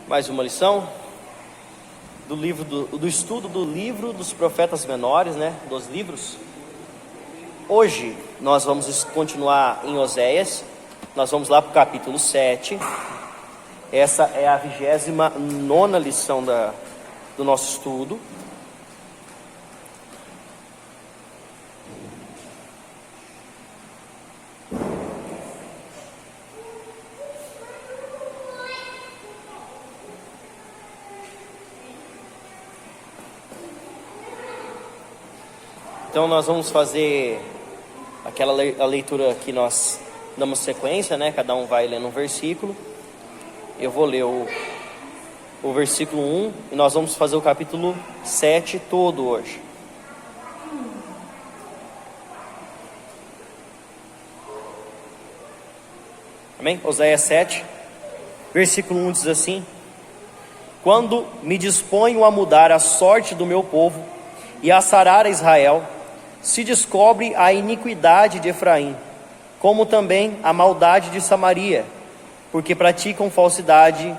Mais uma lição do livro do estudo do livro dos profetas menores, né? Dos livros. Hoje nós vamos continuar em Oséias. Nós vamos lá para o capítulo 7. Essa é a 29ª lição do nosso estudo. Então nós vamos fazer a leitura que nós damos sequência, né? Cada um vai lendo um versículo. Eu vou ler o versículo 1 e nós vamos fazer o capítulo 7 todo hoje. Amém? Oséias 7, versículo 1 diz assim: Quando me disponho a mudar a sorte do meu povo e a sarar a Israel, se descobre a iniquidade de Efraim, como também a maldade de Samaria, porque praticam falsidade,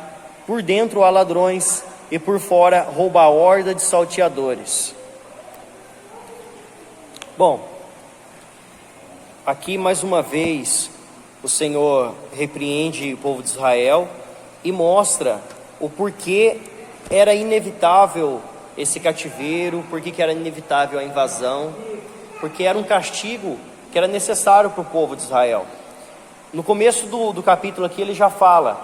por dentro há ladrões, e por fora rouba a horda de salteadores. Bom, aqui mais uma vez o Senhor repreende o povo de Israel e mostra o porquê era inevitável esse cativeiro, porquê que era inevitável a invasão, porque era um castigo que era necessário para o povo de Israel. No começo do capítulo aqui ele já fala: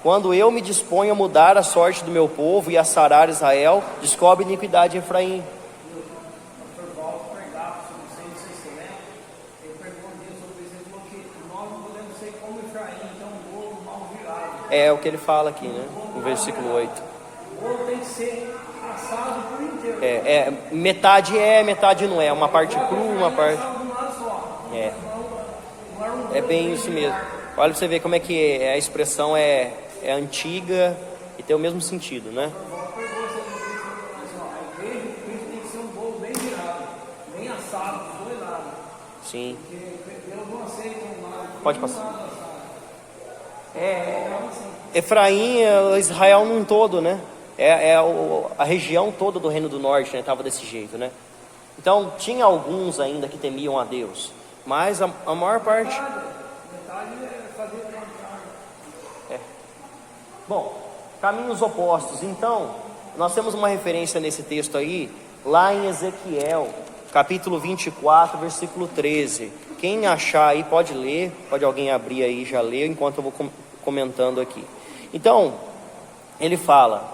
quando eu me disponho a mudar a sorte do meu povo e a sarar Israel, descobre iniquidade em Efraim. É o que ele fala aqui, né? No versículo 8. O bolo tem que ser assado por inteiro. Metade metade não é. Uma parte crua, uma parte... É bem isso mesmo. Olha pra você ver como é que a expressão é antiga e tem o mesmo sentido, né? A igreja tem que ser um bolo bem virado, bem assado, dos dois lados. Sim. Porque Deus não aceita um lado. Pode passar. Efraim, Israel num todo, né? A região toda do Reino do Norte, né? Estava desse jeito, né? Então tinha alguns ainda que temiam a Deus, mas a maior parte... Metade é fazer o contrário. Bom, caminhos opostos. Então, nós temos uma referência nesse texto aí, lá em Ezequiel, capítulo 24, versículo 13. Quem achar aí pode ler, pode alguém abrir aí e já ler, enquanto eu vou comentando aqui. Então, ele fala: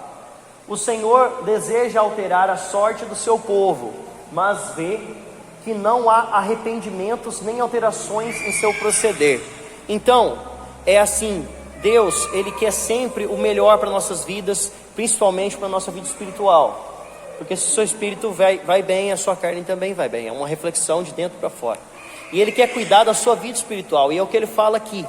o Senhor deseja alterar a sorte do seu povo, mas vê que não há arrependimentos nem alterações em seu proceder. Então, é assim, Deus, Ele quer sempre o melhor para nossas vidas, principalmente para a nossa vida espiritual. Porque se o seu espírito vai bem, a sua carne também vai bem. É uma reflexão de dentro para fora. E Ele quer cuidar da sua vida espiritual, e é o que Ele fala aqui: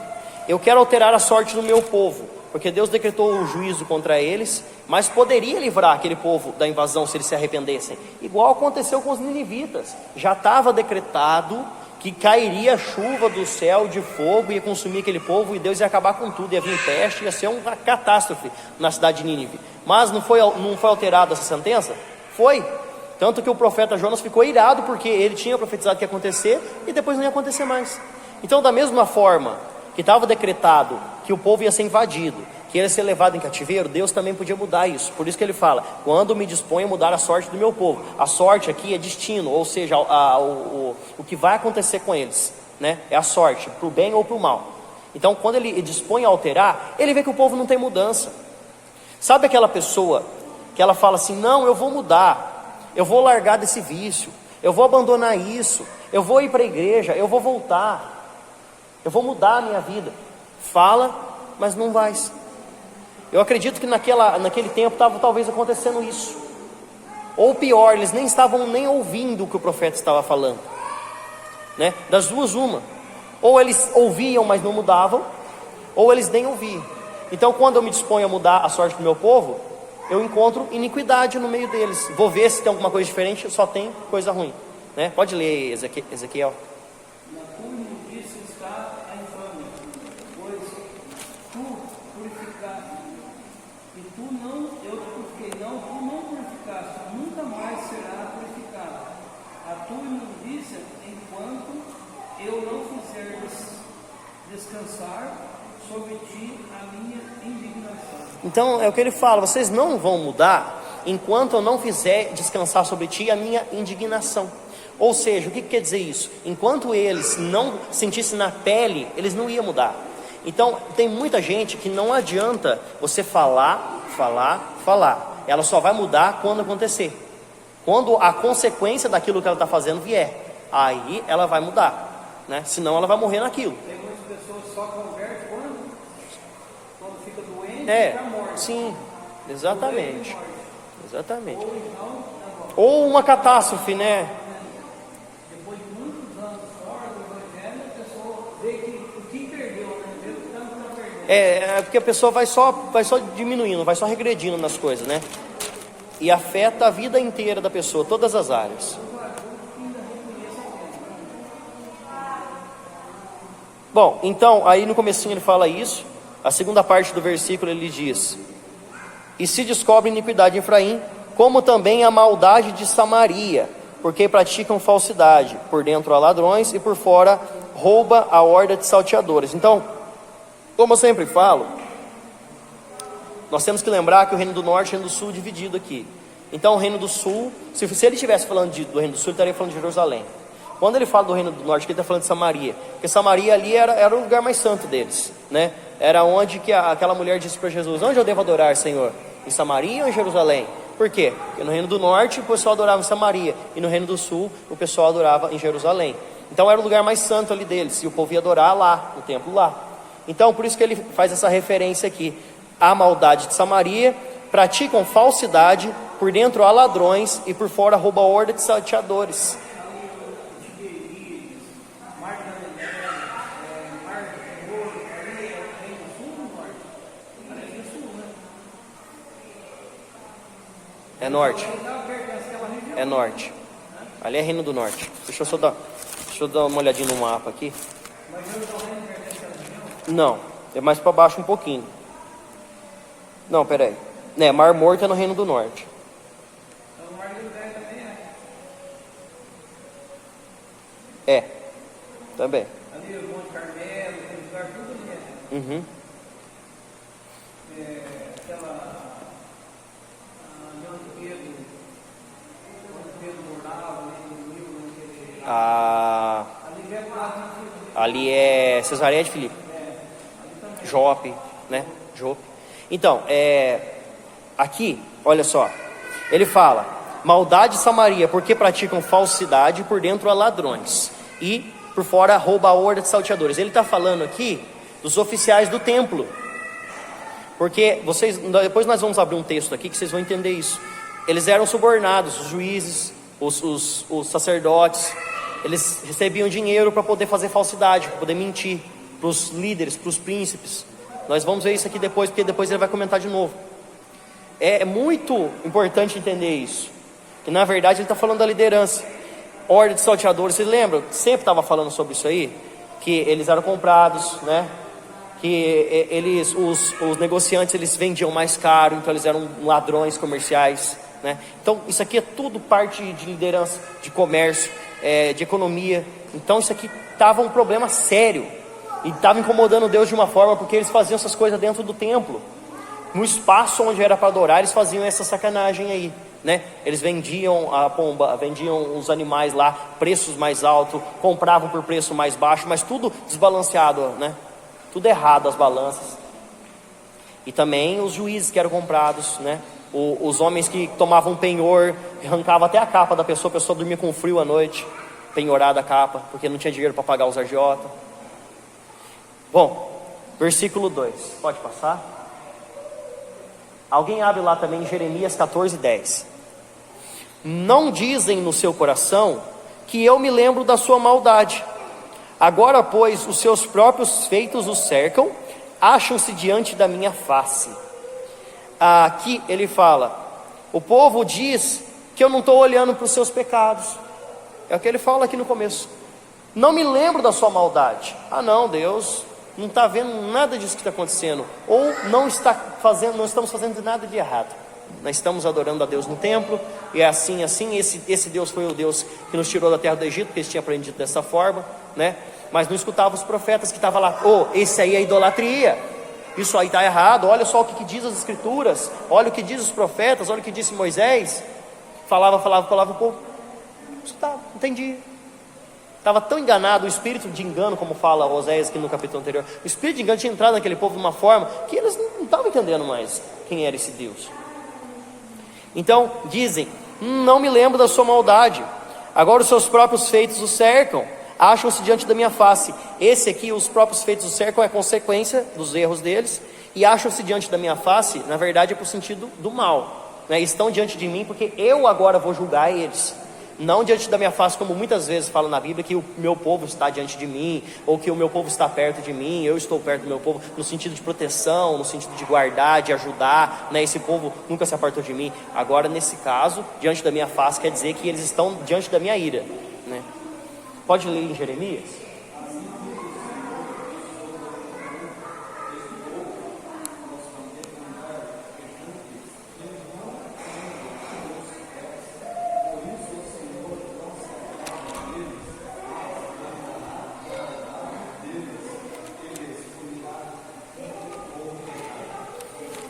eu quero alterar a sorte do meu povo, porque Deus decretou o juízo contra eles, mas poderia livrar aquele povo da invasão se eles se arrependessem, igual aconteceu com os ninivitas. Já estava decretado que cairia chuva do céu de fogo, ia consumir aquele povo, e Deus ia acabar com tudo, ia vir peste, ia ser uma catástrofe na cidade de Nínive. Mas não foi alterada essa sentença? Foi. Tanto que o profeta Jonas ficou irado, porque ele tinha profetizado que ia acontecer, e depois não ia acontecer mais. Então, da mesma forma que estava decretado que o povo ia ser invadido, que ia ser levado em cativeiro, Deus também podia mudar isso. Por isso que ele fala: quando me disponho a mudar a sorte do meu povo. A sorte aqui é destino, ou seja, o que vai acontecer com eles, né? É a sorte, para o bem ou para o mal. Então, quando ele dispõe a alterar, ele vê que o povo não tem mudança. Sabe aquela pessoa que ela fala assim: não, eu vou mudar, eu vou largar desse vício, eu vou abandonar isso, eu vou ir para a igreja, eu vou voltar, eu vou mudar a minha vida. Fala, mas não vai. Eu acredito que naquele tempo estava talvez acontecendo isso. Ou pior, eles nem estavam nem ouvindo o que o profeta estava falando, né? Das duas uma: ou eles ouviam, mas não mudavam, ou eles nem ouviam. Então, quando eu me disponho a mudar a sorte do meu povo, eu encontro iniquidade no meio deles. Vou ver se tem alguma coisa diferente, só tem coisa ruim, né? Pode ler Ezequiel. Na tua injustiça está a infâmia, pois tu purificaste e tu não, eu te purifiquei, não, tu não purificaste, nunca mais será purificado. A tua imundícia, enquanto eu não fizer descansar sobre ti a minha indignação. Então é o que ele fala: vocês não vão mudar enquanto eu não fizer descansar sobre ti a minha indignação. Ou seja, o que quer dizer isso? Enquanto eles não sentissem na pele, eles não iam mudar. Então tem muita gente que não adianta você falar. Ela só vai mudar quando acontecer, quando a consequência daquilo que ela está fazendo vier, aí ela vai mudar, né? Senão ela vai morrer naquilo. Tem muitas pessoas que só convertem quando fica doente e É, fica morte. sim, exatamente. Exatamente. Ou então, Ou uma catástrofe, né? depois de muitos anos fora do evangelho, a pessoa vê que o que perdeu, né? Vê o que tanto está perdendo. É porque a pessoa vai só diminuindo, vai só regredindo nas coisas, né? E afeta a vida inteira da pessoa, todas as áreas. Bom, então, aí no comecinho ele fala isso. A segunda parte do versículo ele diz: e se descobre iniquidade em Efraim, como também a maldade de Samaria, porque praticam falsidade, por dentro há ladrões e por fora rouba a horda de salteadores. Então, como eu sempre falo, nós temos que lembrar que o reino do norte e o reino do sul é dividido aqui. Então o reino do sul, se ele estivesse falando do reino do sul, ele estaria falando de Jerusalém. Quando ele fala do reino do norte, ele está falando de Samaria, porque Samaria ali era o lugar mais santo deles, né? Era onde que aquela mulher disse para Jesus: onde eu devo adorar, Senhor? Em Samaria ou em Jerusalém? Por quê? Porque no reino do norte o pessoal adorava em Samaria, e no reino do sul o pessoal adorava em Jerusalém. Então era o lugar mais santo ali deles, e o povo ia adorar lá, no templo lá. Então por isso que ele faz essa referência aqui: a maldade de Samaria, praticam falsidade, por dentro há ladrões e por fora rouba a horda de salteadores. É norte. É norte. Ali é reino do norte. Deixa eu dar uma olhadinha no mapa aqui. Não, é mais para baixo um pouquinho. Não, peraí. Mar Morto é no reino do norte. É, também. Ali o Monte Carmelo, aquele lugar tudo ali. Uhum. Aquela onde Pedro morava, ali no Rio, ali vem pro lado do Rio. Ali é Cesareia de Filipe. Jope, né? Jope. Então, aqui, olha só. Ele fala: maldade de Samaria, porque praticam falsidade, por dentro há ladrões, e por fora rouba a horda de salteadores. Ele está falando aqui dos oficiais do templo, porque depois nós vamos abrir um texto aqui que vocês vão entender isso. Eles eram subornados, os juízes, os sacerdotes. Eles recebiam dinheiro para poder fazer falsidade, para poder mentir para os líderes, para os príncipes. Nós vamos ver isso aqui depois, porque depois ele vai comentar de novo. É muito importante entender isso, que na verdade ele está falando da liderança. Horda de salteadores, vocês lembram? Sempre estava falando sobre isso aí, que eles eram comprados, né? Que os negociantes, eles vendiam mais caro, então eles eram ladrões comerciais, né? Então isso aqui é tudo parte de liderança, de comércio, de economia. Então isso aqui estava um problema sério, e estava incomodando Deus de uma forma, porque eles faziam essas coisas dentro do templo. No espaço onde era para adorar, eles faziam essa sacanagem aí, né? Eles vendiam a pomba, vendiam os animais lá, preços mais altos, compravam por preço mais baixo, mas tudo desbalanceado, né? Tudo errado, as balanças. E também os juízes que eram comprados, né? Os homens que tomavam penhor, arrancavam até a capa da pessoa, a pessoa dormia com frio à noite, penhorada a capa, porque não tinha dinheiro para pagar os agiotas. Bom, versículo 2, pode passar? Alguém abre lá também Jeremias 14:10. Não dizem no seu coração que eu me lembro da sua maldade. Agora, pois, os seus próprios feitos os cercam, acham-se diante da minha face. Aqui ele fala: o povo diz que eu não estou olhando para os seus pecados. É o que ele fala aqui no começo. Não me lembro da sua maldade. Não, Deus não está vendo nada disso que está acontecendo, ou não estamos fazendo nada de errado. Nós estamos adorando a Deus no templo, e é assim, esse Deus foi o Deus que nos tirou da terra do Egito, porque eles tinham aprendido dessa forma, né? Mas não escutava os profetas que estavam lá, esse aí é idolatria, isso aí está errado, olha só o que diz as escrituras, olha o que diz os profetas, olha o que disse Moisés. Falava, o povo não escutava, não entendia. Estava tão enganado, o espírito de engano, como fala Oséias aqui no capítulo anterior, o espírito de engano tinha entrado naquele povo de uma forma que eles não estavam entendendo mais quem era esse Deus. Então dizem, não me lembro da sua maldade, agora os seus próprios feitos o cercam, acham-se diante da minha face. Esse aqui, os próprios feitos o cercam, é consequência dos erros deles, e acham-se diante da minha face, na verdade é para o sentido do mal, né? Estão diante de mim porque eu agora vou julgar eles, não diante da minha face, como muitas vezes fala na Bíblia, que o meu povo está diante de mim, ou que o meu povo está perto de mim, eu estou perto do meu povo, no sentido de proteção, no sentido de guardar, de ajudar, né? Esse povo nunca se apartou de mim. Agora nesse caso, diante da minha face, quer dizer que eles estão diante da minha ira, né? Pode ler em Jeremias?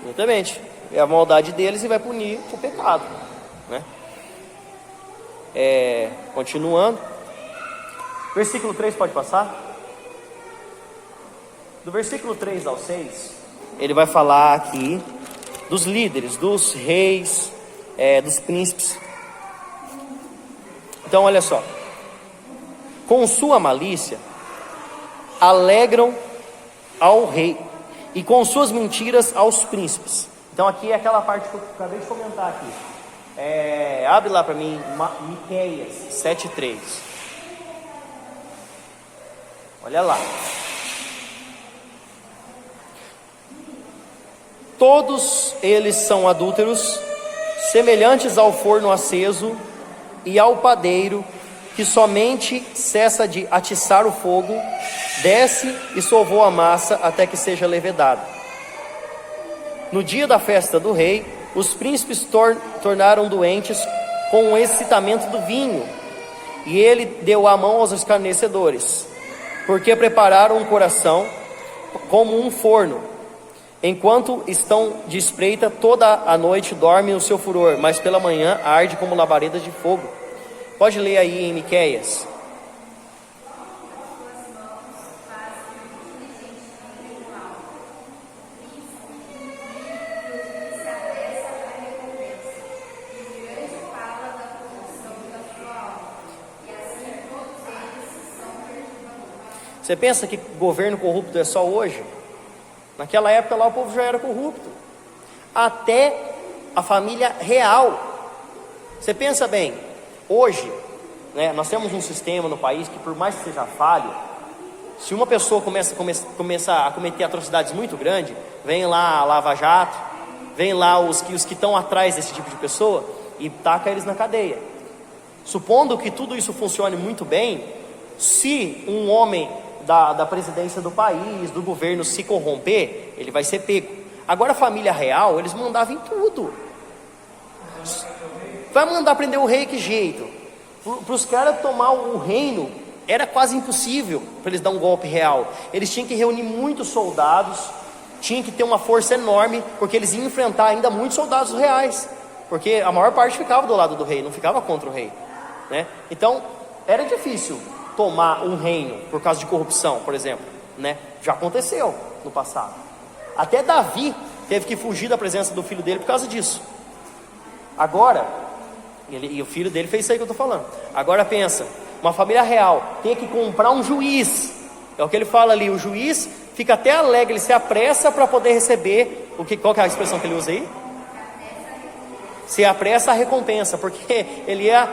Exatamente, é a maldade deles e vai punir o pecado, né? Continuando, versículo 3 pode passar? Do versículo 3 ao 6, ele vai falar aqui dos líderes, dos reis, dos príncipes. Então olha só, com sua malícia alegram ao rei, e com suas mentiras aos príncipes. Então aqui é aquela parte que eu acabei de comentar aqui. Abre lá para mim, Miqueias 7:3. Olha lá. Todos eles são adúlteros, semelhantes ao forno aceso e ao padeiro que somente cessa de atiçar o fogo, desce e sovou a massa até que seja levedada. No dia da festa do rei, os príncipes tornaram doentes com o excitamento do vinho, e ele deu a mão aos escarnecedores, porque prepararam um coração como um forno. Enquanto estão de espreita, toda a noite dorme o seu furor, mas pela manhã arde como labaredas de fogo. Pode ler aí em Miqueias. Você pensa que governo corrupto é só hoje? Naquela época lá o povo já era corrupto. Até a família real. Você pensa bem, hoje, né, nós temos um sistema no país que, por mais que seja falho, se uma pessoa começa a cometer atrocidades muito grandes, vem lá a Lava Jato, vem lá os que estão atrás desse tipo de pessoa e taca eles na cadeia. Supondo que tudo isso funcione muito bem, se um homem da presidência do país, do governo se corromper, ele vai ser pego. Agora a família real, eles mandavam em tudo. Vai mandar prender o rei que jeito? Para os caras tomar o reino, era quase impossível para eles dar um golpe real. Eles tinham que reunir muitos soldados, tinham que ter uma força enorme, porque eles iam enfrentar ainda muitos soldados reais, porque a maior parte ficava do lado do rei, não ficava contra o rei, né? Então era difícil tomar um reino por causa de corrupção, por exemplo, né? Já aconteceu no passado. Até Davi teve que fugir da presença do filho dele por causa disso. Agora, e o filho dele fez isso aí que eu estou falando. Agora pensa, uma família real tem que comprar um juiz. É o que ele fala ali, o juiz fica até alegre, ele se apressa para poder receber qual que é a expressão que ele usa aí? Se apressa a recompensa, porque ele ia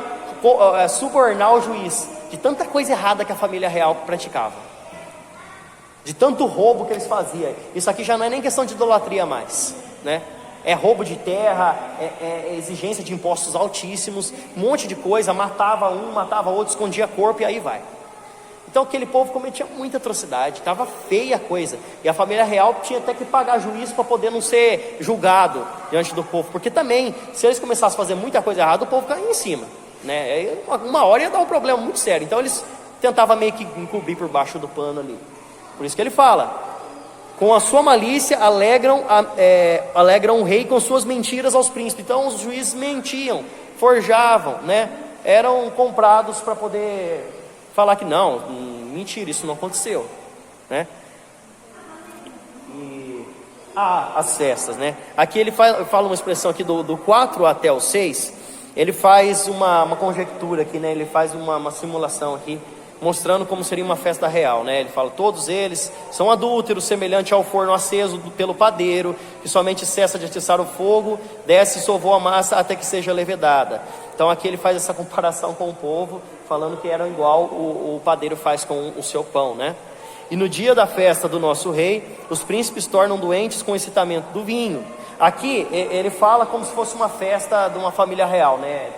subornar o juiz de tanta coisa errada que a família real praticava, de tanto roubo que eles faziam. Isso aqui já não é nem questão de idolatria mais, né? É roubo de terra, é exigência de impostos altíssimos, um monte de coisa, matava um, matava outro, escondia corpo e aí vai. Então aquele povo cometia muita atrocidade, estava feia a coisa, e a família real tinha até que pagar juízo para poder não ser julgado diante do povo, porque também, se eles começassem a fazer muita coisa errada, o povo caía em cima, né? Aí, uma hora ia dar um problema muito sério. Então eles tentavam meio que encobrir por baixo do pano ali. Por isso que ele fala: com a sua malícia alegram o rei, com suas mentiras aos príncipes. Então os juízes mentiam, forjavam, né? Eram comprados para poder falar que não, mentira, isso não aconteceu, né? E as festas, né? Aqui ele fala uma expressão aqui do 4 até o 6. Ele faz uma conjectura aqui, né? Ele faz uma simulação aqui, mostrando como seria uma festa real, né? Ele fala: todos eles são adúlteros, semelhante ao forno aceso pelo padeiro, que somente cessa de atiçar o fogo, desce e sovou a massa até que seja levedada. Então aqui ele faz essa comparação com o povo, falando que eram igual o padeiro faz com o seu pão, né? E no dia da festa do nosso rei, os príncipes tornam doentes com o excitamento do vinho. Aqui ele fala como se fosse uma festa de uma família real, né?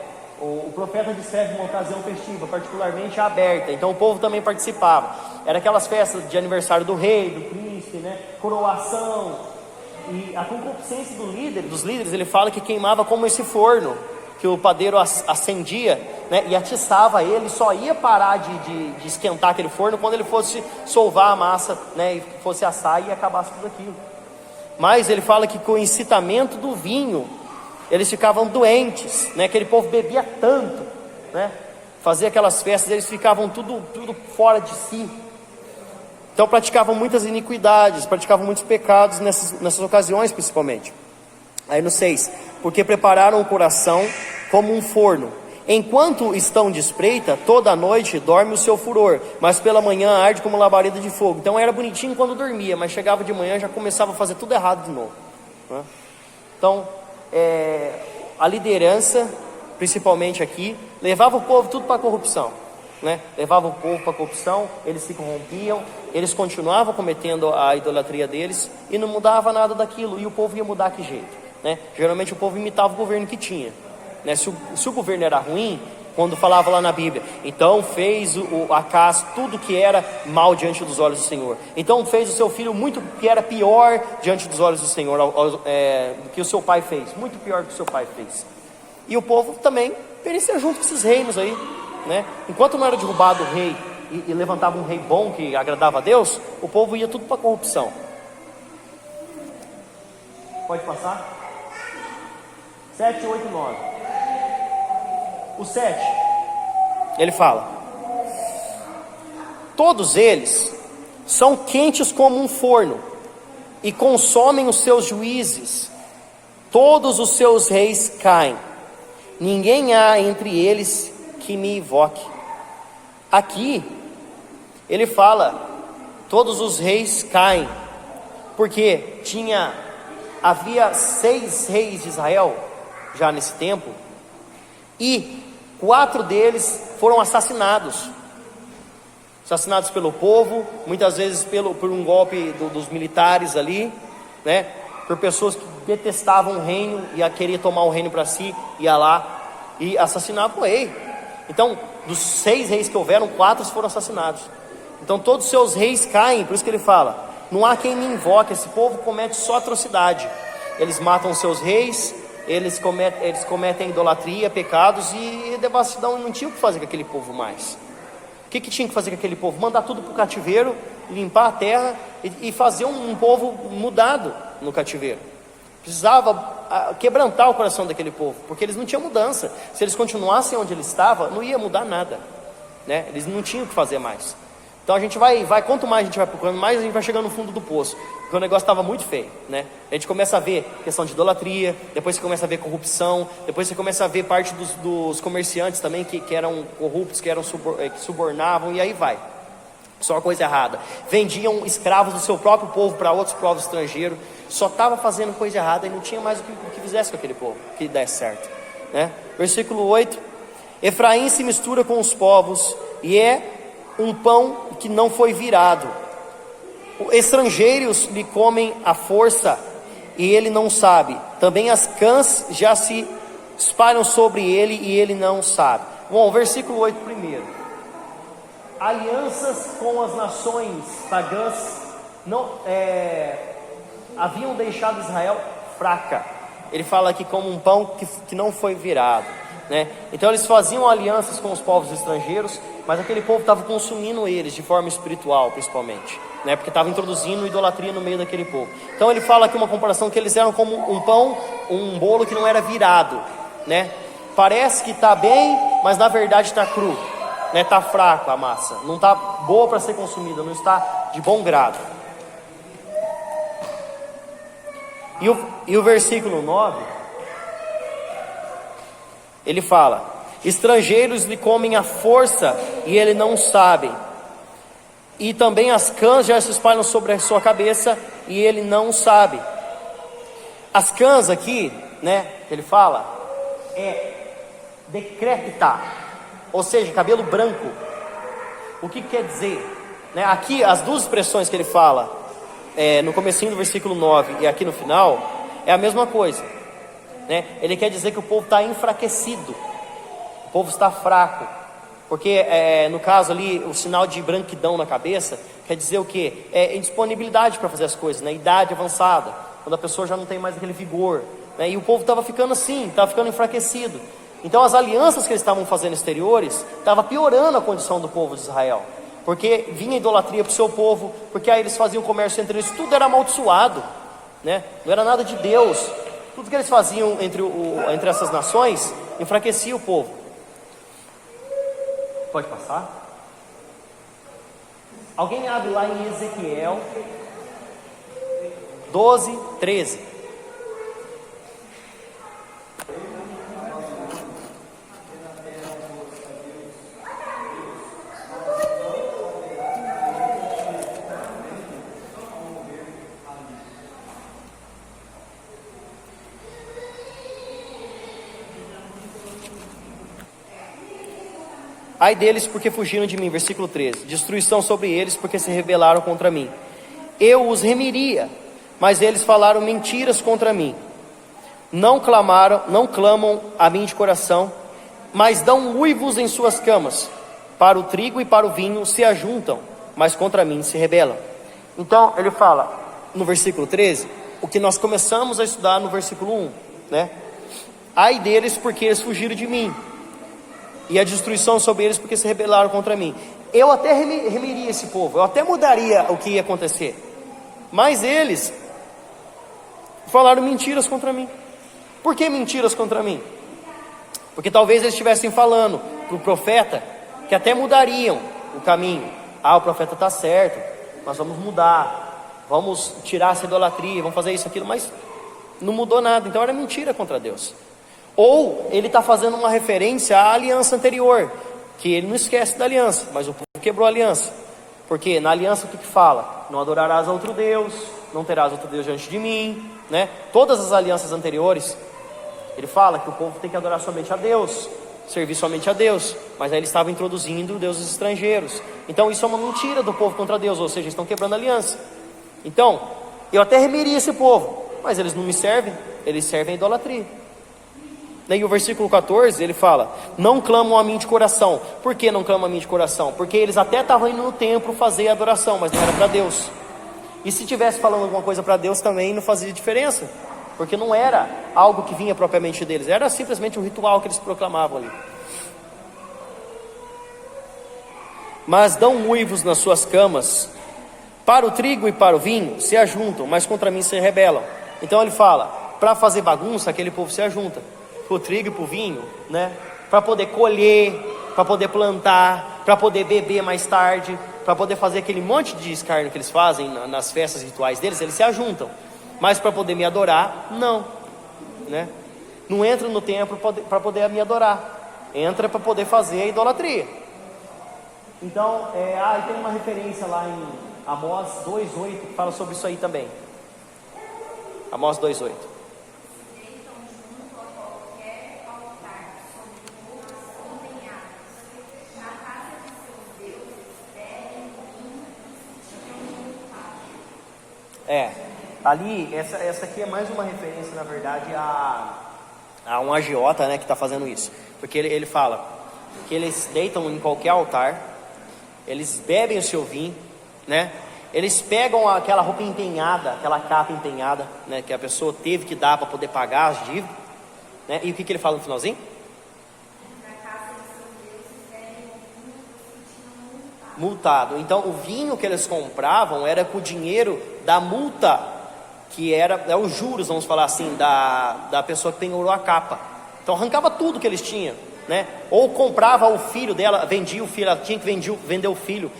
O profeta descreve uma ocasião festiva, particularmente aberta, então o povo também participava. Era aquelas festas de aniversário do rei, do príncipe, né? Coroação. E a concupiscência dos líderes, ele fala que queimava como esse forno que o padeiro acendia, né? E atiçava ele, só ia parar de esquentar aquele forno quando ele fosse solvar a massa, né? E fosse assar e acabasse tudo aquilo. Mas ele fala que com o incitamento do vinho eles ficavam doentes, né? Aquele povo bebia tanto, né? Fazia aquelas festas, eles ficavam tudo fora de si. Então praticavam muitas iniquidades, praticavam muitos pecados nessas ocasiões principalmente. Aí no 6: porque prepararam o coração como um forno, enquanto estão de espreita, toda a noite dorme o seu furor, mas pela manhã arde como labareda de fogo. Então era bonitinho quando dormia, mas chegava de manhã já começava a fazer tudo errado de novo, né? Então a liderança, principalmente aqui, levava o povo tudo para a corrupção, né? Levava o povo para a corrupção, eles se corrompiam, eles continuavam cometendo a idolatria deles e não mudava nada daquilo, e o povo ia mudar que jeito, né? Geralmente o povo imitava o governo que tinha, né? Se o governo era ruim, quando falava lá na Bíblia, então fez Acás tudo que era mal diante dos olhos do Senhor, então fez o seu filho muito que era pior diante dos olhos do Senhor, do que o seu pai fez, muito pior do que o seu pai fez. E o povo também perecia junto com esses reinos aí, né? Enquanto não era derrubado o rei e levantava um rei bom que agradava a Deus, o povo ia tudo para a corrupção. Pode passar? 7, 8, 9. O 7, ele fala: todos eles são quentes como um forno e consomem os seus juízes, todos os seus reis caem, ninguém há entre eles que me invoque. Aqui ele fala: todos os reis caem, porque havia 6 reis de Israel já nesse tempo, e 4 deles foram assassinados pelo povo, muitas vezes por um golpe dos militares ali, né? Por pessoas que detestavam o reino e queriam tomar o reino para si, ia lá e assassinava o rei. Então, dos 6 reis que houveram, 4 foram assassinados. Então todos os seus reis caem. Por isso que ele fala: não há quem me invoque. Esse povo comete só atrocidade, eles matam seus reis, eles cometem idolatria, pecados e devassidão. Não tinha o que fazer com aquele povo mais. O que tinha que fazer com aquele povo? Mandar tudo para o cativeiro, limpar a terra e fazer um povo mudado no cativeiro. Precisava quebrantar o coração daquele povo, porque eles não tinham mudança. Se eles continuassem onde eles estavam, não ia mudar nada, né? Eles não tinham o que fazer mais. Então a gente vai, quanto mais a gente vai procurando, mais a gente vai chegando no fundo do poço, porque o negócio estava muito feio, né? A gente começa a ver questão de idolatria, depois você começa a ver corrupção, depois você começa a ver parte dos comerciantes também que eram corruptos, que subornavam, e aí vai. Só coisa errada. Vendiam escravos do seu próprio povo para outros povos estrangeiros, só estava fazendo coisa errada e não tinha mais o que fizesse com aquele povo, que desse certo, né? Versículo 8: Efraim se mistura com os povos e é um pão que não foi virado. Estrangeiros lhe comem à força e ele não sabe. Também as cãs já se espalham sobre ele e ele não sabe. Bom, versículo 8 primeiro. alianças com as nações pagãs não, haviam deixado Israel fraca. Ele fala aqui como um pão que não foi virado, né? Então eles faziam alianças com os povos estrangeiros, mas aquele povo estava consumindo eles de forma espiritual, principalmente, né? Porque estava introduzindo idolatria no meio daquele povo. Então ele fala aqui uma comparação que eles eram como um pão, um bolo que não era virado, né? Parece que está bem, mas na verdade está cru, né? Está fraco a massa, não está boa para ser consumida, não está de bom grado. E o versículo 9, ele fala: estrangeiros lhe comem a força e ele não sabe, e também as cãs já se espalham sobre a sua cabeça e ele não sabe. As cãs aqui, né, que ele fala, decrépita, ou seja, cabelo branco. O que quer dizer, né? Aqui as duas expressões que ele fala, no comecinho do versículo 9 e aqui no final, é a mesma coisa, né? Ele quer dizer que o povo está enfraquecido, o povo está fraco, porque no caso ali, o sinal de branquidão na cabeça quer dizer o quê? Indisponibilidade para fazer as coisas, né? Idade avançada, quando a pessoa já não tem mais aquele vigor, né? E o povo estava ficando assim, estava ficando enfraquecido. Então as alianças que eles estavam fazendo exteriores estavam piorando a condição do povo de Israel, porque vinha idolatria para o seu povo, porque aí eles faziam comércio entre eles, tudo era amaldiçoado, né? Não era nada de Deus. Tudo que eles faziam entre essas nações enfraquecia o povo. Pode passar? Alguém abre lá em Ezequiel 12, 13. Ai deles porque fugiram de mim, versículo 13. Destruição sobre eles porque se rebelaram contra mim. Eu os remiria, mas eles falaram mentiras contra mim. Não clamam a mim de coração, mas dão uivos em suas camas. Para o trigo e para o vinho se ajuntam, mas contra mim se rebelam. Então ele fala no versículo 13, o que nós começamos a estudar no versículo 1, né? Ai deles porque eles fugiram de mim, e a destruição sobre eles porque se rebelaram contra mim. Eu até remiria esse povo, eu até mudaria o que ia acontecer, mas eles falaram mentiras contra mim. Por que mentiras contra mim? Porque talvez eles estivessem falando para o profeta que até mudariam o caminho. O profeta está certo, nós vamos mudar, vamos tirar essa idolatria, vamos fazer isso, aquilo, mas não mudou nada, então era mentira contra Deus. Ou ele está fazendo uma referência à aliança anterior, que ele não esquece da aliança, mas o povo quebrou a aliança. Porque na aliança o que fala? Não adorarás a outro Deus, não terás outro Deus diante de mim, né? Todas as alianças anteriores, ele fala que o povo tem que adorar somente a Deus, servir somente a Deus, mas aí ele estava introduzindo deuses estrangeiros. Então isso é uma mentira do povo contra Deus, ou seja, eles estão quebrando a aliança. Então, eu até remiria esse povo, mas eles não me servem, eles servem a idolatria. E o versículo 14, ele fala: não clamam a mim de coração. Por que não clamam a mim de coração? Porque eles até estavam indo no templo fazer a adoração, mas não era para Deus. E se estivesse falando alguma coisa para Deus também não fazia diferença, porque não era algo que vinha propriamente deles, era simplesmente um ritual que eles proclamavam ali. Mas dão uivos nas suas camas, para o trigo e para o vinho se ajuntam, mas contra mim se rebelam. Então ele fala, para fazer bagunça aquele povo se ajunta, para o trigo e para o vinho, né? Para poder colher, para poder plantar, para poder beber mais tarde, para poder fazer aquele monte de escárnio que eles fazem nas festas rituais deles, eles se ajuntam. Mas para poder me adorar, não, né? Não entra no templo para poder me adorar, entra para poder fazer a idolatria. Então, tem uma referência lá em Amós 2:8 que fala sobre isso aí também. Amós 2:8. Ali, essa aqui é mais uma referência, na verdade, a um agiota, né, que está fazendo isso. Porque ele fala que eles deitam em qualquer altar eles bebem o seu vinho, né? Eles pegam aquela roupa empenhada, aquela capa empenhada, né, que a pessoa teve que dar para poder pagar as dívidas, né? E o que ele fala no finalzinho? Multado. Então o vinho que eles compravam era com o dinheiro da multa, que era os juros, vamos falar assim, da pessoa que penhorou a capa. Então arrancava tudo que eles tinham, né? Ou comprava o filho dela, vendia o filho, ela tinha que vender o filho,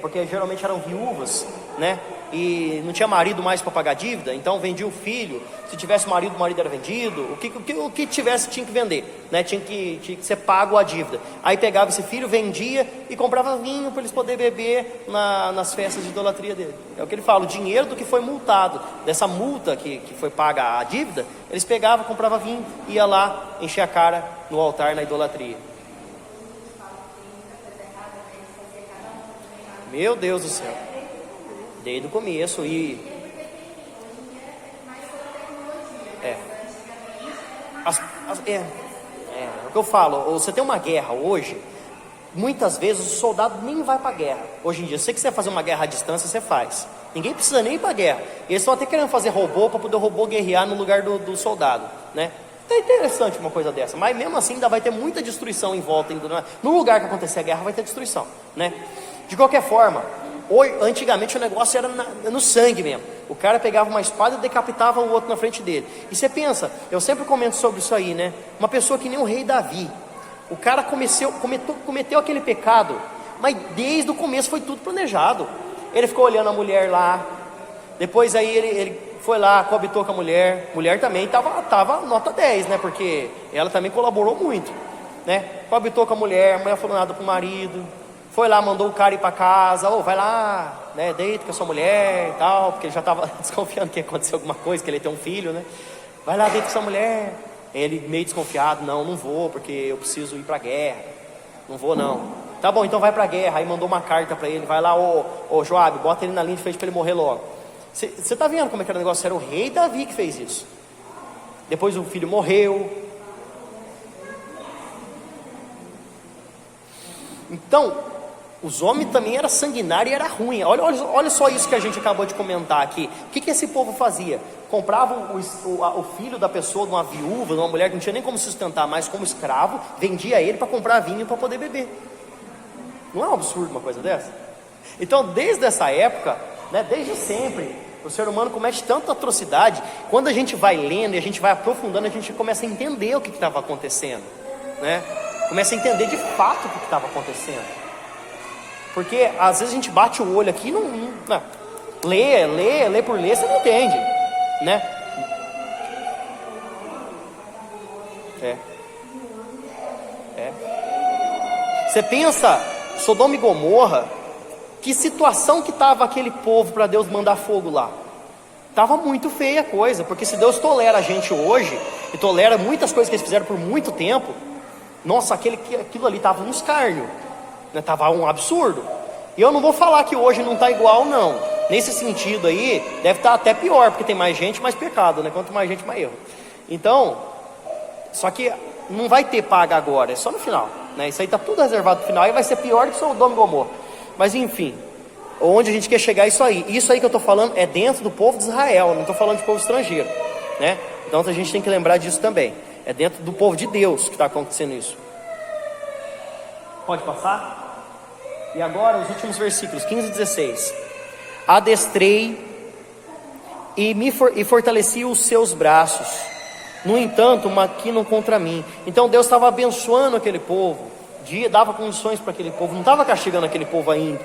porque geralmente eram viúvas, né? E não tinha marido mais para pagar dívida, então vendia o filho. Se tivesse marido, o marido era vendido. O que tivesse tinha que vender, né? Tinha que ser pago a dívida. Aí pegava esse filho, vendia e comprava vinho para eles poderem beber nas festas de idolatria dele. É o que ele fala, o dinheiro do que foi multado, dessa multa que foi paga a dívida, eles pegavam, compravam vinho, ia lá encher a cara no altar na idolatria. Meu Deus do céu. Desde o começo. É o que eu falo. Você tem uma guerra hoje, muitas vezes o soldado nem vai para a guerra. Hoje em dia, se você quiser fazer uma guerra à distância, você faz. Ninguém precisa nem ir para a guerra. Eles estão até querendo fazer robô para poder o robô guerrear no lugar do soldado, né? É interessante uma coisa dessa, mas mesmo assim ainda vai ter muita destruição em volta. No lugar que acontecer a guerra vai ter destruição, né? De qualquer forma, antigamente o negócio era no sangue mesmo. O cara pegava uma espada e decapitava o outro na frente dele. E você pensa, eu sempre comento sobre isso aí, né? Uma pessoa que nem o rei Davi, o cara cometeu aquele pecado, mas desde o começo foi tudo planejado. Ele ficou olhando a mulher lá, depois aí ele foi lá, coabitou com a mulher também tava nota 10, né? Porque ela também colaborou muito, né? Coabitou com a mulher falou nada pro marido. Foi lá, mandou o cara ir para casa, vai lá, né, deita com a sua mulher e tal, porque ele já estava desconfiando que ia acontecer alguma coisa, que ele ia ter um filho, né? Vai lá, deita com a sua mulher. Ele meio desconfiado, não vou, porque eu preciso ir para a guerra. Não vou não. Tá bom, então vai para a guerra. Aí mandou uma carta para ele, vai lá, ô Joabe, bota ele na linha de frente para ele morrer logo. Você tá vendo como é que era o negócio? Era o rei Davi que fez isso. Depois o filho morreu. Então, os homens também eram sanguinários e era ruim. Olha só isso que a gente acabou de comentar aqui. O que esse povo fazia? Compravam o filho da pessoa, de uma viúva, de uma mulher que não tinha nem como sustentar mais, como escravo, vendia ele para comprar vinho para poder beber. Não é um absurdo uma coisa dessa? Então, desde essa época, né, desde sempre, o ser humano comete tanta atrocidade. Quando a gente vai lendo e a gente vai aprofundando, a gente começa a entender o que estava acontecendo, né? Começa a entender de fato o que estava acontecendo. Porque às vezes a gente bate o olho aqui e não lê por ler, você não entende, né? Você pensa, Sodoma e Gomorra, que situação que estava aquele povo para Deus mandar fogo lá? Estava muito feia a coisa, porque se Deus tolera a gente hoje, e tolera muitas coisas que eles fizeram por muito tempo, nossa, aquilo ali estava um escárnio, né? Estava um absurdo. E eu não vou falar que hoje não está igual, não. Nesse sentido aí, deve estar até pior, porque tem mais gente, mais pecado, né? Quanto mais gente, mais erro. Então, só que não vai ter paga agora, é só no final, né? Isso aí está tudo reservado no final, aí vai ser pior do que o Sodoma e Gomorra. Mas enfim, onde a gente quer chegar é isso aí. Isso aí que eu estou falando é dentro do povo de Israel, não estou falando de povo estrangeiro, né? Então a gente tem que lembrar disso também. É dentro do povo de Deus que está acontecendo isso. Pode passar? E agora os últimos versículos, 15 e 16. Adestrei e fortaleci os seus braços, no entanto maquinam contra mim. Então Deus estava abençoando aquele povo, dava condições para aquele povo, não estava castigando aquele povo ainda.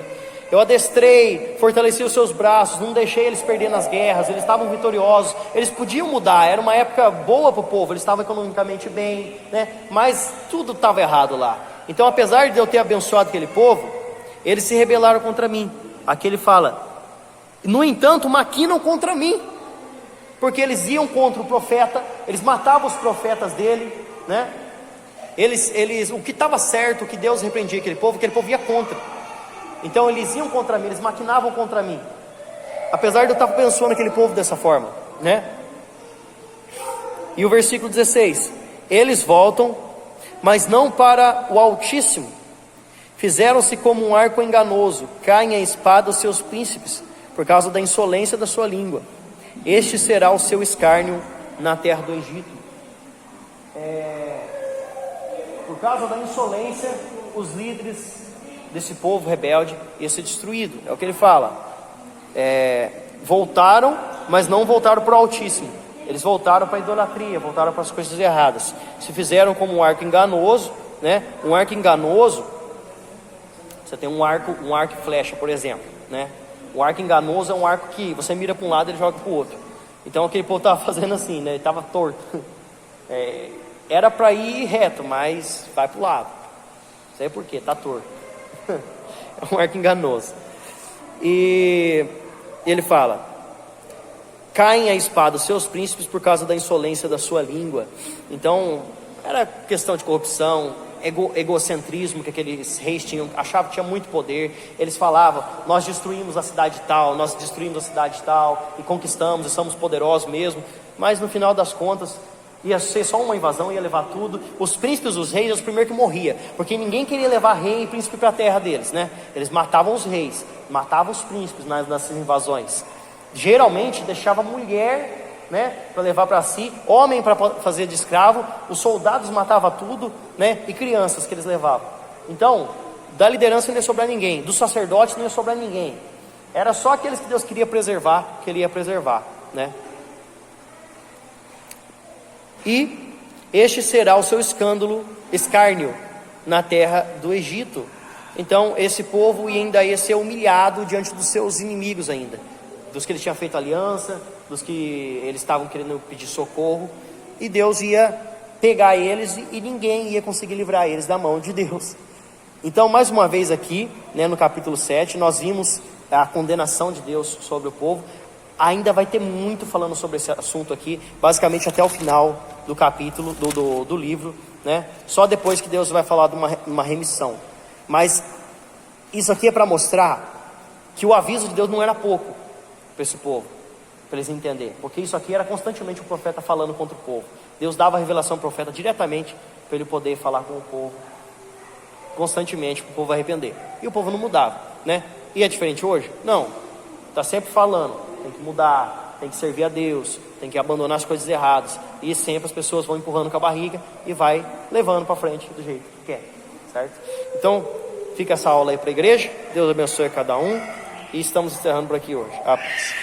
Eu adestrei, fortaleci os seus braços, não deixei eles perder nas guerras, eles estavam vitoriosos, eles podiam mudar, era uma época boa para o povo, eles estavam economicamente bem, né? Mas tudo estava errado lá. Então, apesar de eu ter abençoado aquele povo, eles se rebelaram contra mim. Aqui ele fala, no entanto, maquinam contra mim, porque eles iam contra o profeta, eles matavam os profetas dele, né? O que estava certo, o que Deus repreendia aquele povo ia contra. Então eles iam contra mim, eles maquinavam contra mim, apesar de eu estar abençoando aquele povo dessa forma, né? E o versículo 16: eles voltam, mas não para o Altíssimo, Fizeram-se como um arco enganoso, caem a espada os seus príncipes, por causa da insolência da sua língua. Este será o seu escárnio na terra do Egito. Por causa da insolência, os líderes desse povo rebelde iam ser destruídos. É o que ele fala. Voltaram, mas não voltaram para o Altíssimo. Eles voltaram para a idolatria, voltaram para as coisas erradas. Se fizeram como um arco enganoso, né? Um arco enganoso, você tem um arco e flecha, por exemplo, né? O arco enganoso é um arco que você mira para um lado e ele joga para o outro. Então aquele povo estava fazendo assim, né? Ele estava torto. Era para ir reto, mas vai para o lado. Não sei por quê, está torto. É um arco enganoso. E ele fala: caem a espada os seus príncipes por causa da insolência da sua língua. Então era questão de corrupção, egocentrismo que aqueles reis tinham, achavam que tinha muito poder. Eles falavam: nós destruímos a cidade tal, nós destruímos a cidade tal, e conquistamos, e somos poderosos mesmo. Mas no final das contas, ia ser só uma invasão, ia levar tudo. Os príncipes, os reis, eram os primeiros que morriam, porque ninguém queria levar rei e príncipe para a terra deles, né? Eles matavam os reis, matavam os príncipes nessas invasões. Geralmente deixava mulher, né, para levar para si, homem para fazer de escravo. Os soldados matavam tudo, né, e crianças que eles levavam. Então, da liderança não ia sobrar ninguém, dos sacerdotes não ia sobrar ninguém. Era só aqueles que Deus queria preservar, que ele ia preservar, né? E este será o seu escárnio na terra do Egito. Então esse povo ainda ia ser humilhado diante dos seus inimigos ainda, dos que ele tinha feito aliança, dos que eles estavam querendo pedir socorro, e Deus ia pegar eles e ninguém ia conseguir livrar eles da mão de Deus. Então mais uma vez aqui, né, no capítulo 7, nós vimos a condenação de Deus sobre o povo. Ainda vai ter muito falando sobre esse assunto aqui, basicamente até o final do capítulo, do livro, né? Só depois que Deus vai falar de uma remissão. Mas isso aqui é para mostrar que o aviso de Deus não era pouco para esse povo, para eles entenderem, porque isso aqui era constantemente o profeta falando contra o povo. Deus dava a revelação ao profeta diretamente para ele poder falar com o povo constantemente, para o povo arrepender. E o povo não mudava, né? E é diferente hoje? Não, está sempre falando: tem que mudar, tem que servir a Deus, tem que abandonar as coisas erradas. E sempre as pessoas vão empurrando com a barriga e vai levando para frente do jeito que quer, certo? Então fica essa aula aí para a igreja. Deus abençoe cada um, e estamos encerrando por aqui hoje. A paz.